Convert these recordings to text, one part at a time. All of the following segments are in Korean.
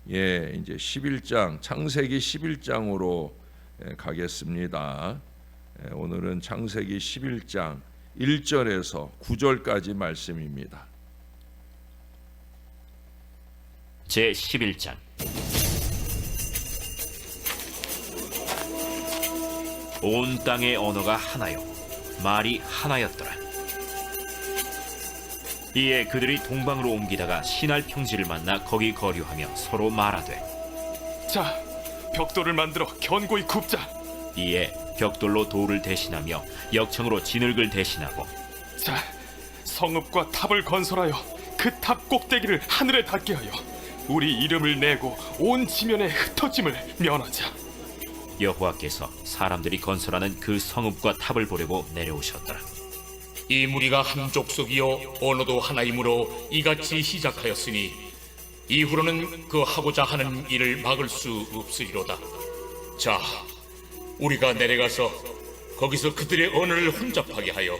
이제 11장 창세기 11장으로 가겠습니다. 오늘은 창세기 11장 1절에서 9절까지 말씀입니다. 제 11장. 온 땅의 언어가 하나요 말이 하나였더라. 이에 그들이 동방으로 옮기다가 시날 평지를 만나 거기 거류하며 서로 말하되, 자, 벽돌을 만들어 견고히 굽자. 이에 벽돌로 돌을 대신하며 역청으로 진흙을 대신하고, 자, 성읍과 탑을 건설하여 그 탑 꼭대기를 하늘에 닿게 하여 우리 이름을 내고 온 지면에 흩어짐을 면하자. 여호와께서 사람들이 건설하는 그 성읍과 탑을 보려고 내려오셨더라. 이 무리가 한 족속이요 언어도 하나이므로 이같이 시작하였으니 이후로는 그 하고자 하는 일을 막을 수 없으리로다. 자, 우리가 내려가서 거기서 그들의 언어를 혼잡하게 하여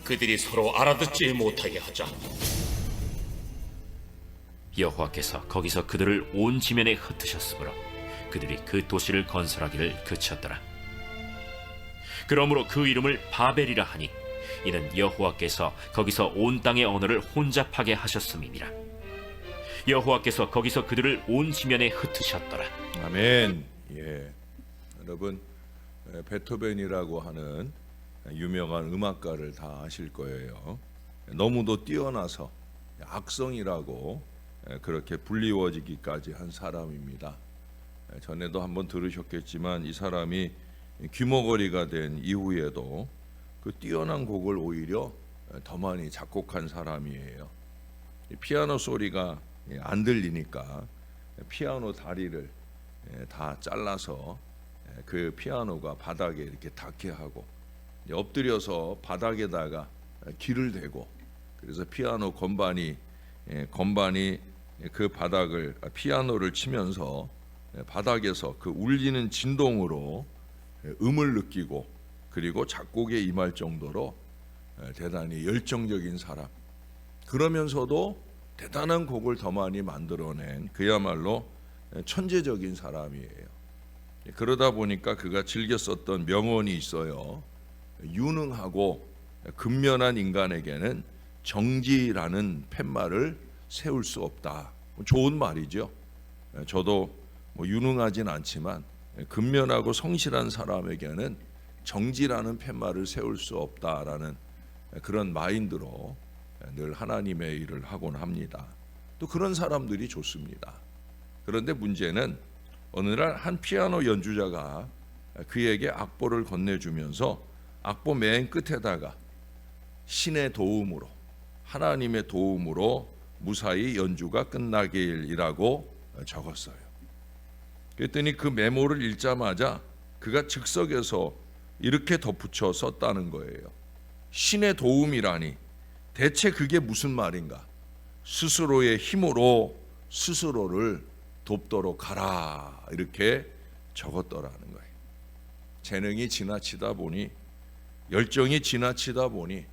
그들이 서로 알아듣지 못하게 하자. 여호와께서 거기서 그들을 온 지면에 흩으셨으므로 그들이 그 도시를 건설하기를 그쳤더라. 그러므로 그 이름을 바벨이라 하니 이는 여호와께서 거기서 온 땅의 언어를 혼잡하게 하셨음이니라. 여호와께서 거기서 그들을 온 지면에 흩으셨더라. 아멘. 여러분, 베토벤이라고 하는 유명한 음악가를 다 아실 거예요. 너무도 뛰어나서 악성이라고 그렇게 불리워지기까지 한 사람입니다. 전에도 한번 들으셨겠지만 이 사람이 귀머거리가 된 이후에도 그 뛰어난 곡을 오히려 더 많이 작곡한 사람이에요. 피아노 소리가 안 들리니까 피아노 다리를 다 잘라서 그 피아노가 바닥에 이렇게 닿게 하고 엎드려서 바닥에다가 기를 대고, 그래서 피아노 건반이 그 바닥을 피아노를 치면서 바닥에서 그 울리는 진동으로 음을 느끼고 그리고 작곡에 임할 정도로 대단히 열정적인 사람, 그러면서도 대단한 곡을 더 많이 만들어낸 그야말로 천재적인 사람이에요. 그러다 보니까 그가 즐겨 썼던 명언이 있어요. 유능하고 근면한 인간에게는 정지라는 팻말을 세울 수 없다. 좋은 말이죠. 저도 유능하진 않지만 근면하고 성실한 사람에게는 정지라는 팻말을 세울 수 없다라는 그런 마인드로 늘 하나님의 일을 하곤 합니다. 또 그런 사람들이 좋습니다. 그런데 문제는 어느 날 한 피아노 연주자가 그에게 악보를 건네주면서 악보 맨 끝에다가 신의 도움으로, 하나님의 도움으로 무사히 연주가 끝나길이라고 적었어요. 그랬더니 그 메모를 읽자마자 그가 즉석에서 이렇게 덧붙여 썼다는 거예요. 신의 도움이라니 대체 그게 무슨 말인가? 스스로의 힘으로 스스로를 돕도록 하라, 이렇게 적었더라는 거예요. 재능이 지나치다 보니, 열정이 지나치다 보니,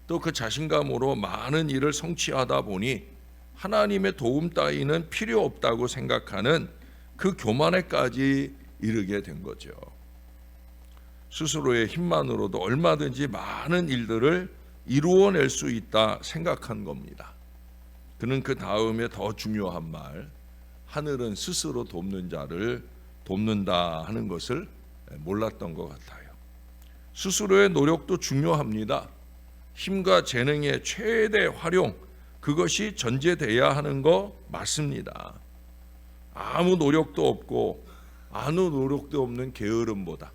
또 그 자신감으로 많은 일을 성취하다 보니 하나님의 도움 따위는 필요 없다고 생각하는 그 교만에까지 이르게 된 거죠. 스스로의 힘만으로도 얼마든지 많은 일들을 이루어낼 수 있다 생각한 겁니다. 그는 그 다음에 더 중요한 말, 하늘은 스스로 돕는 자를 돕는다 하는 것을 몰랐던 것 같아요. 스스로의 노력도 중요합니다. 힘과 재능의 최대 활용, 그것이 전제돼야 하는 거 맞습니다. 아무 노력도 없고 아무 노력도 없는 게으름보다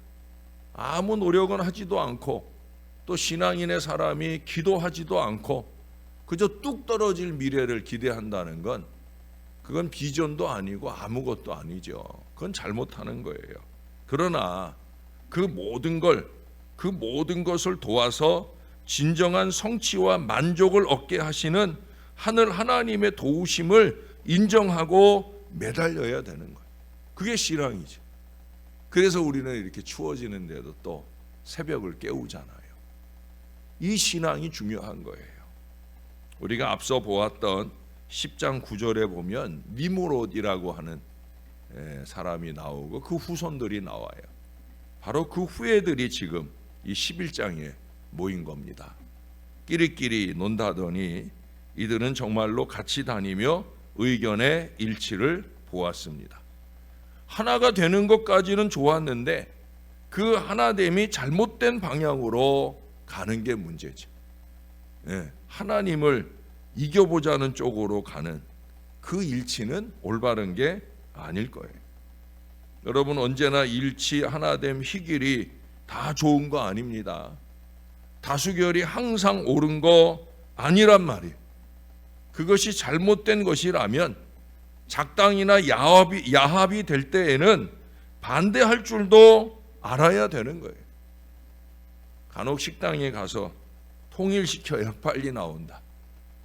아무 노력은 하지도 않고 또 신앙인의 사람이 기도하지도 않고 그저 뚝 떨어질 미래를 기대한다는 건 그건 비전도 아니고 아무것도 아니죠. 그건 잘못하는 거예요. 그러나 그 모든 것을 도와서 진정한 성취와 만족을 얻게 하시는 하늘 하나님의 도우심을 인정하고 매달려야 되는 거예요. 그게 신앙이죠. 그래서 우리는 이렇게 추워지는데도 또 새벽을 깨우잖아요. 이 신앙이 중요한 거예요. 우리가 앞서 보았던 10장 9절에 보면 니므롯이라고 하는 사람이 나오고 그 후손들이 나와요. 바로 그 후예들이 지금 이 11장에 모인 겁니다. 끼리끼리 논다더니 이들은 정말로 같이 다니며 의견의 일치를 보았습니다. 하나가 되는 것까지는 좋았는데 그 하나됨이 잘못된 방향으로 가는 게 문제죠. 하나님을 이겨보자는 쪽으로 가는 그 일치는 올바른 게 아닐 거예요. 여러분, 언제나 일치, 하나됨, 희길이 다 좋은 거 아닙니다. 다수결이 항상 옳은 거 아니란 말이에요. 그것이 잘못된 것이라면 작당이나 야합이 될 때에는 반대할 줄도 알아야 되는 거예요. 간혹 식당에 가서 통일시켜야 빨리 나온다.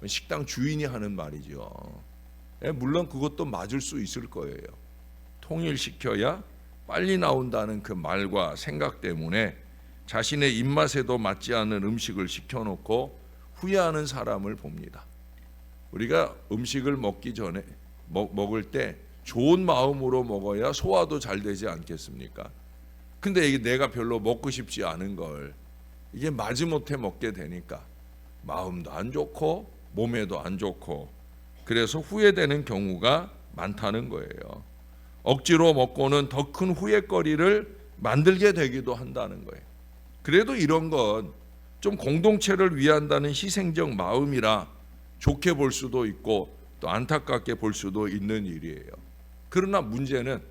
식당 주인이 하는 말이죠. 물론 그것도 맞을 수 있을 거예요. 통일시켜야 빨리 나온다는 그 말과 생각 때문에 자신의 입맛에도 맞지 않는 음식을 시켜놓고 후회하는 사람을 봅니다. 우리가 음식을 먹기 전에 먹을 때 좋은 마음으로 먹어야 소화도 잘 되지 않겠습니까? 근데 이게 내가 별로 먹고 싶지 않은 걸 이게 마지못해 먹게 되니까 마음도 안 좋고 몸에도 안 좋고 그래서 후회되는 경우가 많다는 거예요. 억지로 먹고는 더 큰 후회거리를 만들게 되기도 한다는 거예요. 그래도 이런 건 좀 공동체를 위한다는 희생적 마음이라 좋게 볼 수도 있고 또 안타깝게 볼 수도 있는 일이에요. 그러나 문제는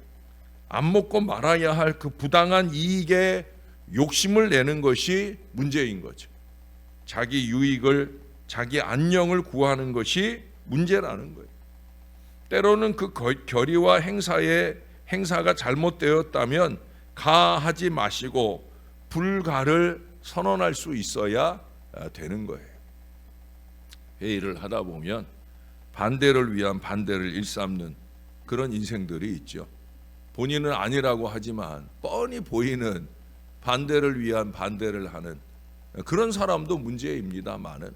안 먹고 말아야 할 그 부당한 이익에 욕심을 내는 것이 문제인 거죠. 자기 유익을, 자기 안녕을 구하는 것이 문제라는 거예요. 때로는 그 결의와 행사가 잘못되었다면 가하지 마시고 불가를 선언할 수 있어야 되는 거예요. 회의를 하다 보면 반대를 위한 반대를 일삼는 그런 인생들이 있죠. 본인은 아니라고 하지만 뻔히 보이는 반대를 위한 반대를 하는 그런 사람도 문제입니다만은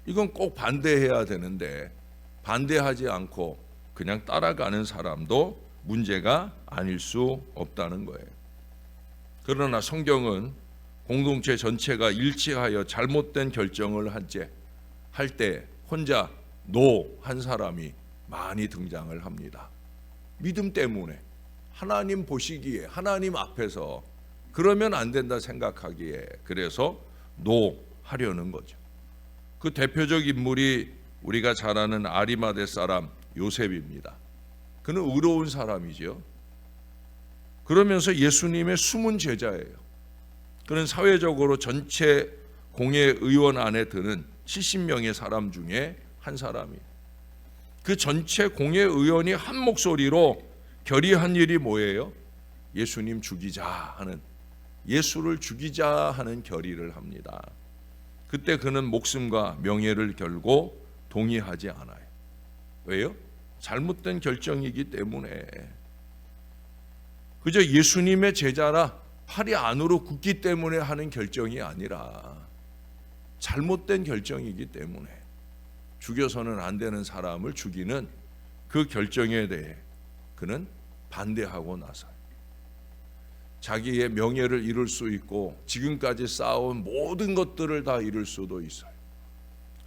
이건 꼭 반대해야 되는데 반대하지 않고 그냥 따라가는 사람도 문제가 아닐 수 없다는 거예요. 그러나 성경은 공동체 전체가 일치하여 잘못된 결정을 할 때 혼자 노 한 사람이 많이 등장을 합니다. 믿음 때문에 하나님 보시기에 하나님 앞에서 그러면 안 된다 생각하기에 그래서 노 하려는 거죠. 그 대표적 인물이 우리가 잘 아는 아리마대 사람 요셉입니다. 그는 의로운 사람이죠. 그러면서 예수님의 숨은 제자예요. 그는 사회적으로 전체 공회의원 안에 드는 70명의 사람 중에 한 사람이에요. 그 전체 공회의원이 한 목소리로 결의한 일이 뭐예요? 예수님 죽이자 하는, 예수를 죽이자 하는 결의를 합니다. 그때 그는 목숨과 명예를 걸고 동의하지 않아요. 왜요? 잘못된 결정이기 때문에. 그저 예수님의 제자라 팔이 안으로 굽기 때문에 하는 결정이 아니라 잘못된 결정이기 때문에 죽여서는 안 되는 사람을 죽이는 그 결정에 대해 그는 반대하고 나서요. 자기의 명예를 잃을 수 있고 지금까지 쌓아온 모든 것들을 다 잃을 수도 있어요.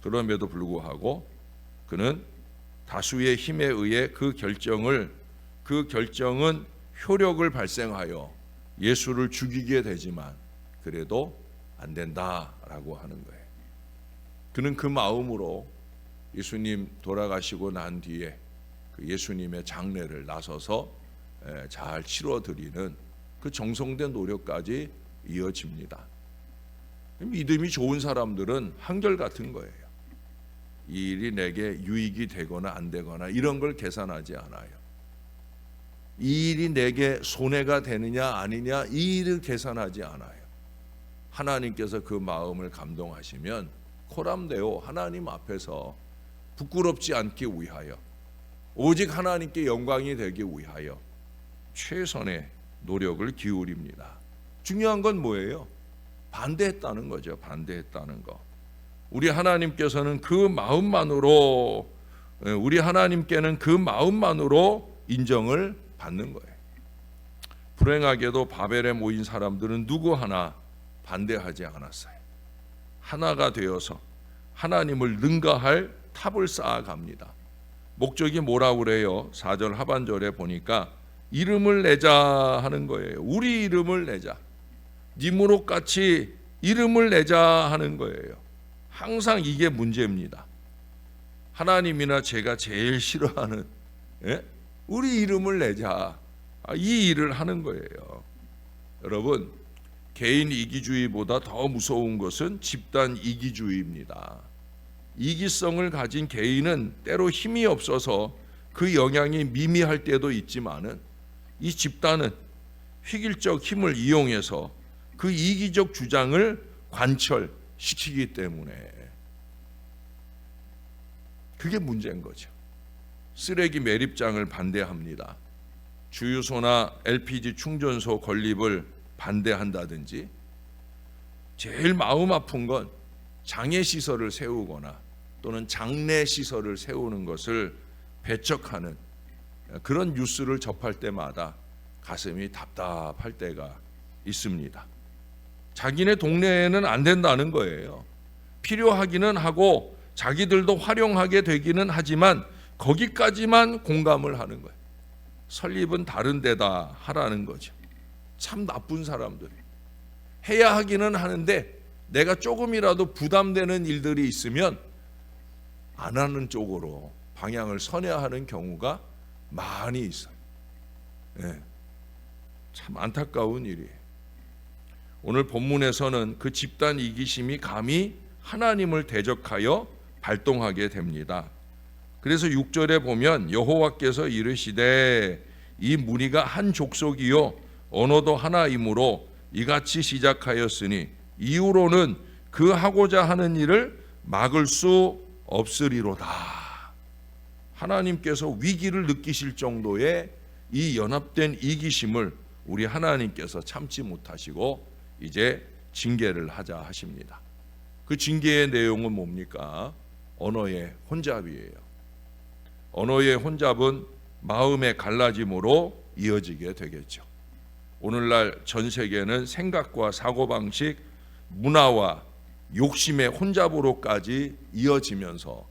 그럼에도 불구하고 그는 다수의 힘에 의해 그 결정은 효력을 발생하여 예수를 죽이게 되지만 그래도 안 된다라고 하는 거예요. 그는 그 마음으로 예수님 돌아가시고 난 뒤에 그 예수님의 장례를 나서서 잘 치러드리는 그 정성된 노력까지 이어집니다. 믿음이 좋은 사람들은 한결같은 거예요. 이 일이 내게 유익이 되거나 안 되거나 이런 걸 계산하지 않아요. 이 일이 내게 손해가 되느냐 아니냐 이 일을 계산하지 않아요. 하나님께서 그 마음을 감동하시면 코람데오 하나님 앞에서 부끄럽지 않기 위하여 오직 하나님께 영광이 되기 위하여 최선의 노력을 기울입니다. 중요한 건 뭐예요? 반대했다는 거죠. 반대했다는 거. 우리 하나님께서는 그 마음만으로 우리 하나님께는 그 마음만으로 인정을 받는 거예요. 불행하게도 바벨에 모인 사람들은 누구 하나 반대하지 않았어요. 하나가 되어서 하나님을 능가할 탑을 쌓아갑니다. 목적이 뭐라고 그래요? 4절 하반절에 보니까 이름을 내자 하는 거예요. 우리 이름을 내자. 니무롯 같이 이름을 내자 하는 거예요. 항상 이게 문제입니다. 하나님이나 제가 제일 싫어하는 우리 이름을 내자, 이 일을 하는 거예요. 여러분, 개인 이기주의보다 더 무서운 것은 집단 이기주의입니다. 이기성을 가진 개인은 때로 힘이 없어서 그 영향이 미미할 때도 있지만은 이 집단은 획일적 힘을 이용해서 그 이기적 주장을 관철시키기 때문에 그게 문제인 거죠. 쓰레기 매립장을 반대합니다. 주유소나 LPG 충전소 건립을 반대한다든지, 제일 마음 아픈 건 장애시설을 세우거나 또는 장례시설을 세우는 것을 배척하는 그런 뉴스를 접할 때마다 가슴이 답답할 때가 있습니다. 자기네 동네에는 안 된다는 거예요. 필요하기는 하고 자기들도 활용하게 되기는 하지만 거기까지만 공감을 하는 거예요. 설립은 다른 데다 하라는 거죠. 참 나쁜 사람들. 해야 하기는 하는데 내가 조금이라도 부담되는 일들이 있으면 안 하는 쪽으로 방향을 선회하는 경우가 많이 있어요. 참 안타까운 일이에요. 오늘 본문에서는 그 집단 이기심이 감히 하나님을 대적하여 발동하게 됩니다. 그래서 6절에 보면 여호와께서 이르시되 이 무리가 한 족속이요 언어도 하나이므로 이같이 시작하였으니 이후로는 그 하고자 하는 일을 막을 수 없으리로다. 하나님께서 위기를 느끼실 정도의 이 연합된 이기심을 우리 하나님께서 참지 못하시고 이제 징계를 하자 하십니다. 그 징계의 내용은 뭡니까? 언어의 혼잡이에요. 언어의 혼잡은 마음의 갈라짐으로 이어지게 되겠죠. 오늘날 전 세계는 생각과 사고방식, 문화와 욕심의 혼잡으로까지 이어지면서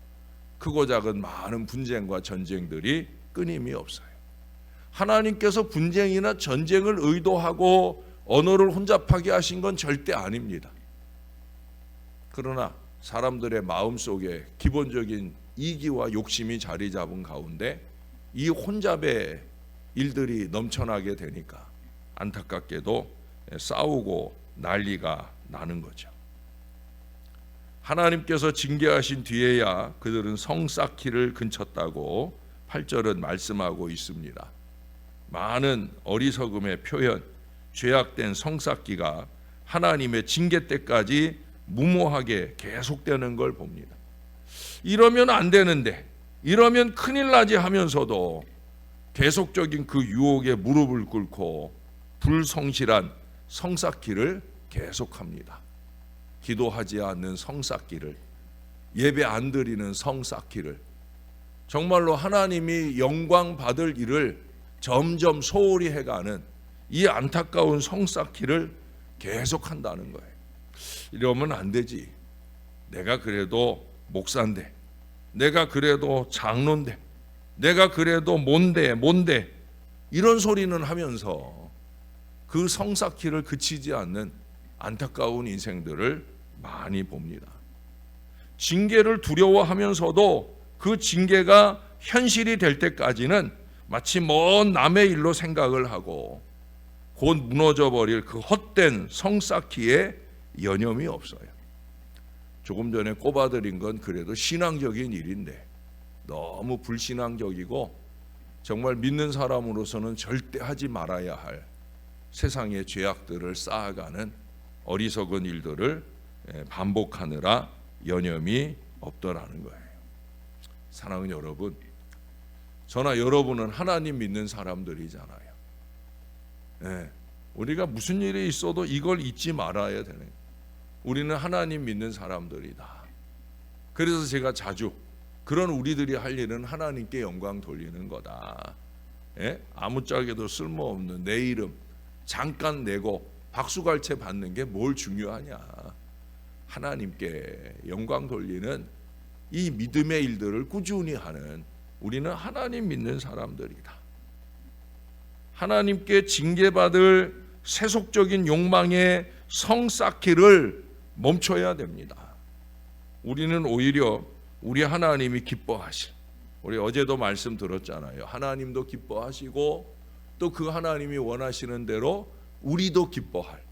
크고 작은 많은 분쟁과 전쟁들이 끊임이 없어요. 하나님께서 분쟁이나 전쟁을 의도하고 언어를 혼잡하게 하신 건 절대 아닙니다. 그러나 사람들의 마음속에 기본적인 이기와 욕심이 자리 잡은 가운데 이 혼잡의 일들이 넘쳐나게 되니까 안타깝게도 싸우고 난리가 나는 거죠. 하나님께서 징계하신 뒤에야 그들은 성 쌓기를 근쳤다고 8절은 말씀하고 있습니다. 많은 어리석음의 표현, 죄악된 성 쌓기가 하나님의 징계 때까지 무모하게 계속되는 걸 봅니다. 이러면 안 되는데, 이러면 큰일 나지 하면서도 계속적인 그 유혹에 무릎을 꿇고 불성실한 성 쌓기를 계속합니다. 기도하지 않는 성 쌓기를, 예배 안 드리는 성 쌓기를, 정말로 하나님이 영광 받을 일을 점점 소홀히 해가는 이 안타까운 성 쌓기를 계속한다는 거예요. 이러면 안 되지. 내가 그래도 목사인데, 내가 그래도 장로인데, 내가 그래도 뭔데 이런 소리는 하면서 그 성 쌓기를 그치지 않는 안타까운 인생들을 많이 봅니다. 징계를 두려워하면서도 그 징계가 현실이 될 때까지는 마치 먼 남의 일로 생각을 하고 곧 무너져 버릴 그 헛된 성 쌓기에 여념이 없어요. 조금 전에 꼽아드린 건 그래도 신앙적인 일인데 너무 불신앙적이고 정말 믿는 사람으로서는 절대 하지 말아야 할 세상의 죄악들을 쌓아가는 어리석은 일들을 반복하느라 여념이 없더라는 거예요. 사랑하는 여러분, 저나 여러분은 하나님 믿는 사람들이잖아요. 우리가 무슨 일이 있어도 이걸 잊지 말아야 되는, 우리는 하나님 믿는 사람들이다. 그래서 제가 자주 그런 우리들이 할 일은 하나님께 영광 돌리는 거다. 예? 아무짝에도 쓸모없는 내 이름 잠깐 내고 박수갈채 받는 게 뭘 중요하냐. 하나님께 영광 돌리는 이 믿음의 일들을 꾸준히 하는 우리는 하나님 믿는 사람들이다. 하나님께 징계받을 세속적인 욕망의 성 쌓기를 멈춰야 됩니다. 우리는 오히려 우리 하나님이 기뻐하실, 우리 어제도 말씀 들었잖아요. 하나님도 기뻐하시고 또 그 하나님이 원하시는 대로 우리도 기뻐할,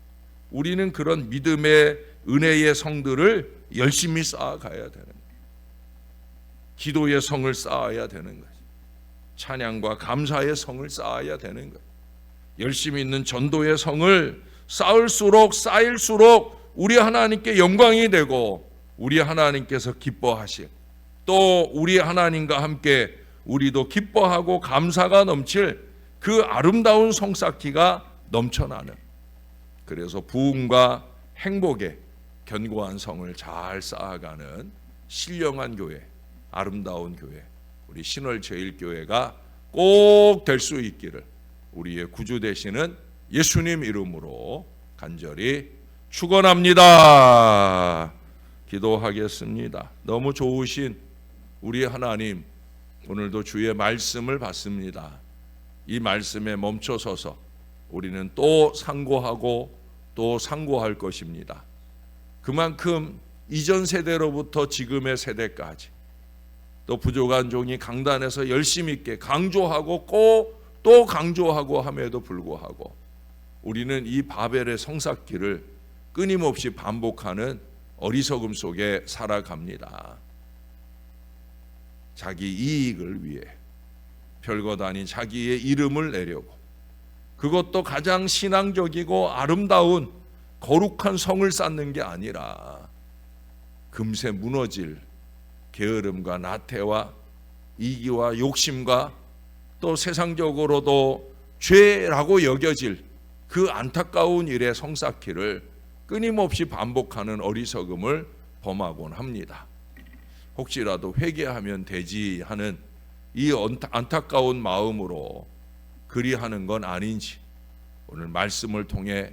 우리는 그런 믿음의 은혜의 성들을 열심히 쌓아가야 되는 거예요. 기도의 성을 쌓아야 되는 거예요. 찬양과 감사의 성을 쌓아야 되는 거예요. 열심히 있는 전도의 성을 쌓일수록 우리 하나님께 영광이 되고 우리 하나님께서 기뻐하실, 또 우리 하나님과 함께 우리도 기뻐하고 감사가 넘칠 그 아름다운 성 쌓기가 넘쳐나는, 그래서 부흥과 행복의 견고한 성을 잘 쌓아가는 신령한 교회, 아름다운 교회, 우리 신월제일교회가 꼭 될 수 있기를 우리의 구주 되시는 예수님 이름으로 간절히 축원합니다. 기도하겠습니다. 너무 좋으신 우리 하나님, 오늘도 주의 말씀을 받습니다. 이 말씀에 멈춰서서 우리는 또 상고하고 또 상고할 것입니다. 그만큼 이전 세대로부터 지금의 세대까지 또 부족한 종이 강단에서 열심히 있게 강조하고 또 강조하고 함에도 불구하고 우리는 이 바벨의 성쌓기를 끊임없이 반복하는 어리석음 속에 살아갑니다. 자기 이익을 위해 별것 아닌 자기의 이름을 내려고, 그것도 가장 신앙적이고 아름다운 거룩한 성을 쌓는 게 아니라 금세 무너질 게으름과 나태와 이기와 욕심과 또 세상적으로도 죄라고 여겨질 그 안타까운 일의 성쌓기를 끊임없이 반복하는 어리석음을 범하곤 합니다. 혹시라도 회개하면 되지 하는 이 안타까운 마음으로 그리하는 건 아닌지 오늘 말씀을 통해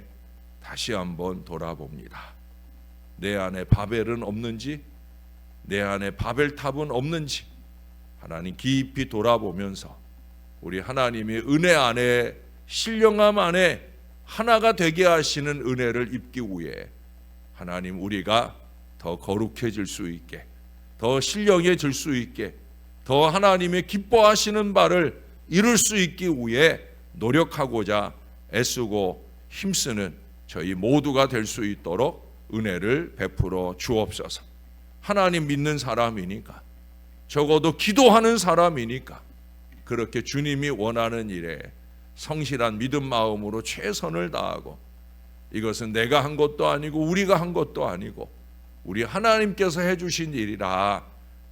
다시 한번 돌아봅니다. 내 안에 바벨은 없는지, 내 안에 바벨탑은 없는지 하나님 깊이 돌아보면서 우리 하나님이 은혜 안에, 신령함 안에 하나가 되게 하시는 은혜를 입기 위해 하나님 우리가 더 거룩해질 수 있게, 더 신령해질 수 있게, 더 하나님의 기뻐하시는 바를 이룰 수 있기 위해 노력하고자 애쓰고 힘쓰는 저희 모두가 될 수 있도록 은혜를 베풀어 주옵소서. 하나님 믿는 사람이니까, 적어도 기도하는 사람이니까 그렇게 주님이 원하는 일에 성실한 믿음 마음으로 최선을 다하고, 이것은 내가 한 것도 아니고 우리가 한 것도 아니고 우리 하나님께서 해주신 일이라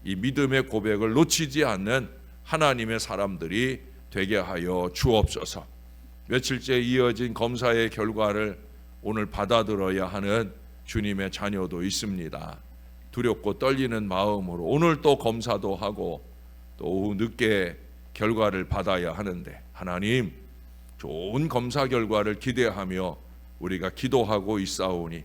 이 믿음의 고백을 놓치지 않는 하나님의 사람들이 되게 하여 주옵소서. 며칠째 이어진 검사의 결과를 오늘 받아들어야 하는 주님의 자녀도 있습니다. 두렵고 떨리는 마음으로 오늘 또 검사도 하고 또 오후 늦게 결과를 받아야 하는데, 하나님 좋은 검사 결과를 기대하며 우리가 기도하고 있사오니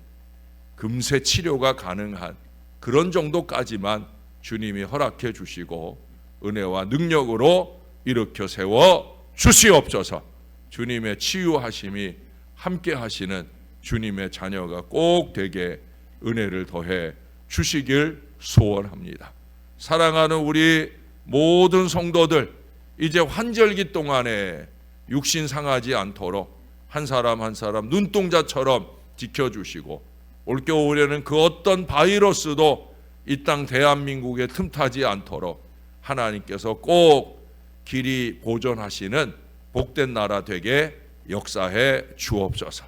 금세 치료가 가능한 그런 정도까지만 주님이 허락해 주시고 은혜와 능력으로 일으켜 세워 주시옵소서. 주님의 치유하심이 함께 하시는 주님의 자녀가 꼭 되게 은혜를 더해 주시길 소원합니다. 사랑하는 우리 모든 성도들, 이제 환절기 동안에 육신 상하지 않도록 한 사람 한 사람 눈동자처럼 지켜주시고, 올겨울에는 그 어떤 바이러스도 이 땅 대한민국에 틈타지 않도록 하나님께서 꼭 길이 보존하시는 복된 나라 되게 역사해 주옵소서.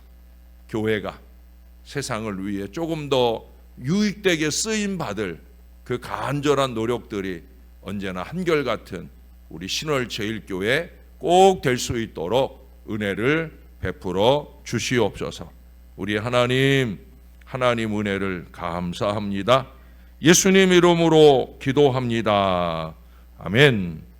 교회가 세상을 위해 조금 더 유익되게 쓰임 받을 그 간절한 노력들이 언제나 한결같은 우리 신월제일교회 꼭 될 수 있도록 은혜를 베풀어 주시옵소서. 우리 하나님 은혜를 감사합니다. 예수님 이름으로 기도합니다. 아멘.